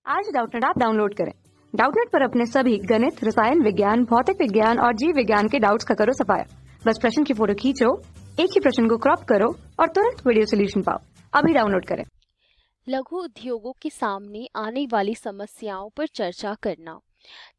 आज Doubtnut app download करें। Doubtnut पर अपने सभी गणित, रसायन विज्ञान, भौतिक विज्ञान और जीव विज्ञान के डाउट्स का करो सफाया। बस प्रश्न की फोटो खींचो, एक ही प्रश्न को क्रॉप करो और तुरंत वीडियो सोल्यूशन पाओ। अभी डाउनलोड करें। लघु उद्योगों के सामने आने वाली समस्याओं पर चर्चा करना।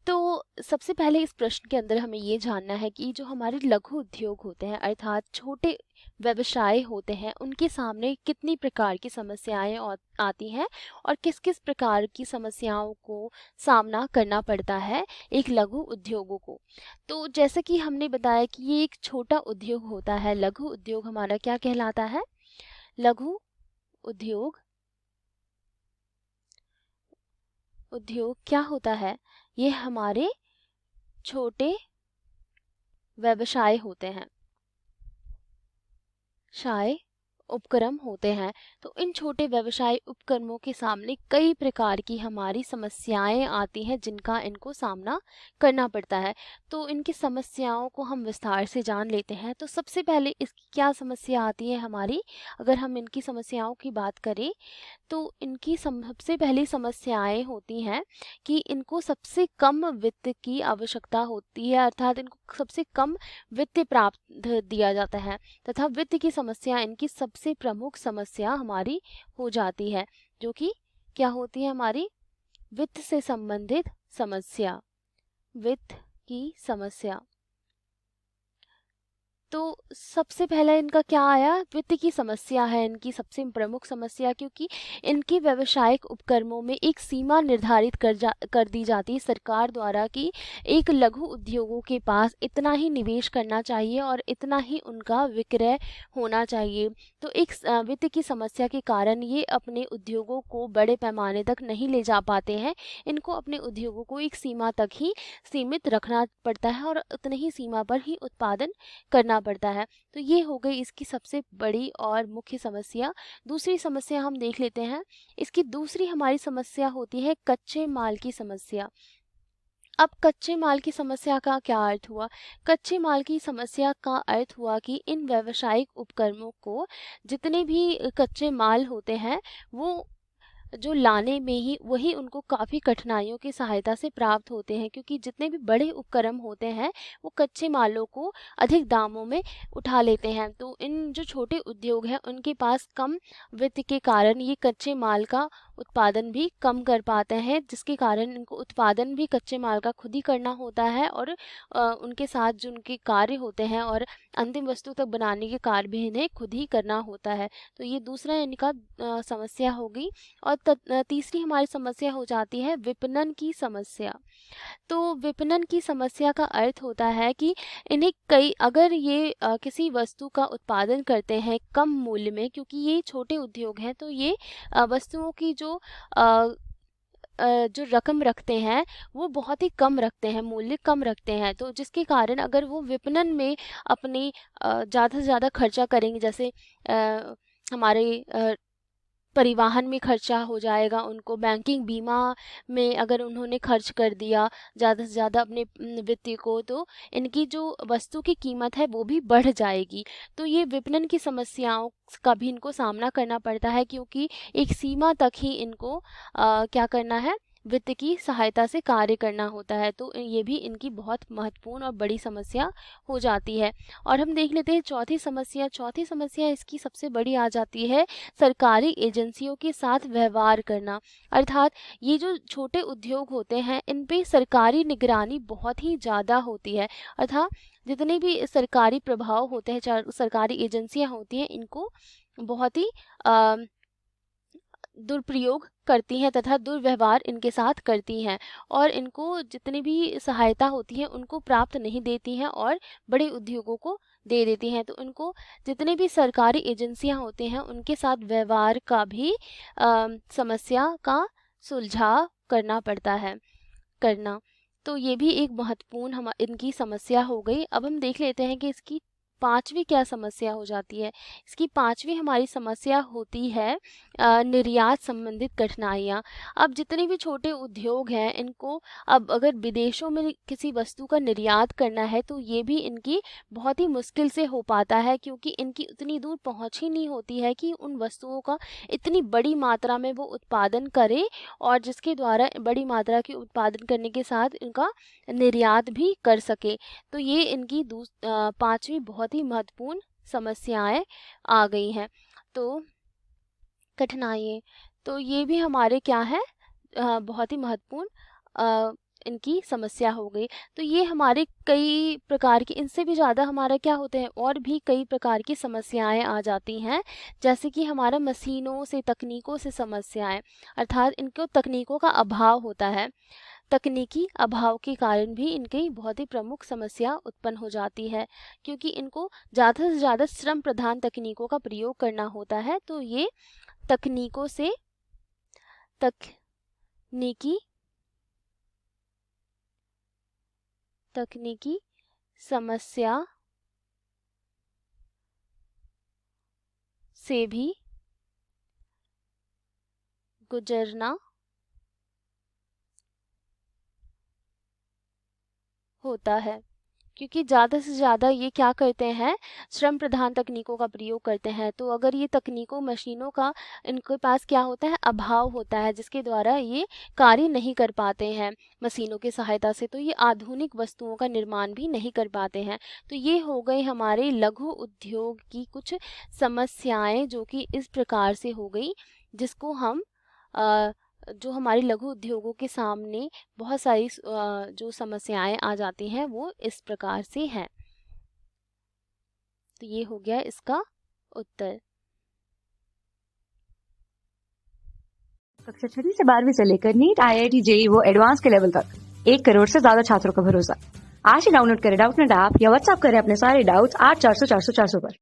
तो सबसे पहले इस प्रश्न के अंदर हमें ये जानना है कि जो हमारे लघु उद्योग होते हैं अर्थात छोटे व्यवसाय होते हैं उनके सामने कितनी प्रकार की समस्याएं आती हैं और किस किस प्रकार की समस्याओं को सामना करना पड़ता है एक लघु उद्योगों को। तो जैसे कि हमने बताया कि ये एक छोटा उद्योग होता है। लघु उद्योग हमारा क्या कहलाता है? लघु उद्योग क्या होता है? ये हमारे छोटे व्यवसाय होते हैं, शाय उपक्रम होते हैं। तो इन छोटे व्यवसाय उपक्रमों के सामने कई प्रकार की हमारी समस्याएं आती हैं जिनका इनको सामना करना पड़ता है। तो इनकी समस्याओं को हम विस्तार से जान लेते हैं। तो सबसे पहले इसकी क्या समस्या आती है हमारी, अगर हम इनकी समस्याओं की बात करें तो इनकी सबसे पहली समस्याएं होती हैं कि इनको सबसे कम वित्त की आवश्यकता होती है, अर्थात इनको सबसे कम वित्त प्राप्त दिया जाता है तथा वित्त की समस्या इनकी सबसे प्रमुख समस्या हमारी हो जाती है, जो कि क्या होती है हमारी? वित्त से संबंधित समस्या। वित्त की समस्या। तो सबसे पहला इनका क्या आया? वित्त की समस्या है इनकी सबसे प्रमुख समस्या, क्योंकि इनके व्यवसायिक उपक्रमों में एक सीमा निर्धारित कर दी जाती है सरकार द्वारा कि एक लघु उद्योगों के पास इतना ही निवेश करना चाहिए और इतना ही उनका विक्रय होना चाहिए। तो एक वित्त की समस्या के कारण ये अपने उद्योगों को बड़े पैमाने तक नहीं ले जा पाते हैं। इनको अपने उद्योगों को एक सीमा तक ही सीमित रखना पड़ता है और उतनी ही सीमा पर ही उत्पादन करना पड़ता है। तो ये हो गई इसकी सबसे बड़ी और मुख्य समस्या। दूसरी समस्या हम देख लेते हैं। इसकी दूसरी हमारी समस्या होती है कच्चे माल की समस्या। अब कच्चे माल की समस्या का क्या अर्थ हुआ? कच्चे माल की समस्या का अर्थ हुआ कि इन व्यावसायिक उपक्रमों को जितने भी कच्चे माल होते हैं वो जो लाने में ही वही उनको काफ़ी कठिनाइयों की सहायता से प्राप्त होते हैं, क्योंकि जितने भी बड़े उपक्रम होते हैं वो कच्चे मालों को अधिक दामों में उठा लेते हैं। तो इन जो छोटे उद्योग हैं उनके पास कम वित्त के कारण ये कच्चे माल का उत्पादन भी कम कर पाते हैं, जिसके कारण इनको उत्पादन भी कच्चे माल का खुद ही करना होता है और उनके साथ जो उनके कार्य होते हैं और अंतिम वस्तु तक बनाने के कार्य भी इन्हें खुद ही करना होता है। तो ये दूसरा इनका समस्या होगी। और तीसरी हमारी समस्या हो जाती है विपणन की समस्या। तो विपणन की समस्या का अर्थ होता है कि इन्हें अगर ये किसी वस्तु का उत्पादन करते हैं कम मूल्य में, क्योंकि ये छोटे उद्योग हैं तो ये वस्तुओं की जो रकम रखते हैं वो बहुत ही कम रखते हैं, मूल्य कम रखते हैं। तो जिसके कारण अगर वो विपणन में अपनी ज़्यादा से ज़्यादा खर्चा करेंगे, जैसे हमारे परिवहन में खर्चा हो जाएगा, उनको बैंकिंग बीमा में अगर उन्होंने खर्च कर दिया ज़्यादा से ज़्यादा अपने वित्त को, तो इनकी जो वस्तु की कीमत है वो भी बढ़ जाएगी। तो ये विपणन की समस्याओं का भी इनको सामना करना पड़ता है, क्योंकि एक सीमा तक ही इनको क्या करना है? वित्त की सहायता से कार्य करना होता है। तो ये भी इनकी बहुत महत्वपूर्ण और बड़ी समस्या हो जाती है। और हम देख लेते हैं चौथी समस्या। चौथी समस्या इसकी सबसे बड़ी आ जाती है सरकारी एजेंसियों के साथ व्यवहार करना। अर्थात ये जो छोटे उद्योग होते हैं इन पे सरकारी निगरानी बहुत ही ज़्यादा होती है। अर्थात जितने भी सरकारी प्रभाव होते हैं, सरकारी एजेंसियां होती हैं, इनको बहुत ही दुरुपयोग करती हैं तथा दुर्व्यवहार इनके साथ करती हैं और इनको जितनी भी सहायता होती है उनको प्राप्त नहीं देती हैं और बड़े उद्योगों को दे देती हैं। तो उनको जितने भी सरकारी एजेंसियां होती हैं उनके साथ व्यवहार का भी समस्या का सुलझाव करना पड़ता है करना। तो ये भी एक महत्वपूर्ण इनकी समस्या हो गई। अब हम देख लेते हैं कि इसकी पांचवी क्या समस्या हो जाती है? इसकी पांचवी हमारी समस्या होती है निर्यात संबंधित कठिनाइयाँ। अब जितने भी छोटे उद्योग हैं इनको अब अगर विदेशों में किसी वस्तु का निर्यात करना है तो ये भी इनकी बहुत ही मुश्किल से हो पाता है, क्योंकि इनकी उतनी दूर पहुंच ही नहीं होती है कि उन वस्तुओं का इतनी बड़ी मात्रा में वो उत्पादन करे, और जिसके द्वारा बड़ी मात्रा के उत्पादन करने के साथ इनका निर्यात भी कर सके। तो ये इनकी पांचवी बहुत ही महत्वपूर्ण समस्याएं आ गई हैं। तो कठिनाइयाँ, तो ये भी हमारे क्या है बहुत ही महत्वपूर्ण इनकी समस्या हो गई। तो ये हमारे कई प्रकार की, इनसे भी ज़्यादा हमारा क्या होते हैं, और भी कई प्रकार की समस्याएं आ जाती हैं, जैसे कि हमारा मशीनों से, तकनीकों से समस्याएं, अर्थात इनको तकनीकों का अभाव होता है। तकनीकी अभाव के कारण भी इनकी बहुत ही प्रमुख समस्या उत्पन्न हो जाती है, क्योंकि इनको ज़्यादा से ज़्यादा श्रम प्रधान तकनीकों का प्रयोग करना होता है। तो ये तकनीकों से तकनीकी समस्या से भी गुजरना होता है, क्योंकि ज़्यादा से ज़्यादा ये क्या करते हैं, श्रम प्रधान तकनीकों का प्रयोग करते हैं। तो अगर ये तकनीकों, मशीनों का इनके पास क्या होता है, अभाव होता है, जिसके द्वारा ये कार्य नहीं कर पाते हैं मशीनों की सहायता से, तो ये आधुनिक वस्तुओं का निर्माण भी नहीं कर पाते हैं। तो ये हो गए हमारे लघु उद्योग की कुछ समस्याएं, जो कि इस प्रकार से हो गई, जिसको हम जो हमारे लघु उद्योगों के सामने बहुत सारी जो समस्याएं आ जाती हैं वो इस प्रकार से हैं। तो ये हो गया इसका उत्तर। कक्षा 6 से 12वीं से लेकर नीट, IIT, JEE वो एडवांस के लेवल तक 1 करोड़ से ज्यादा छात्रों का भरोसा। आज ही डाउनलोड करें डाउटनेट ऐप या व्हाट्सएप करें अपने सारे डाउट्स 8400 400 400 पर।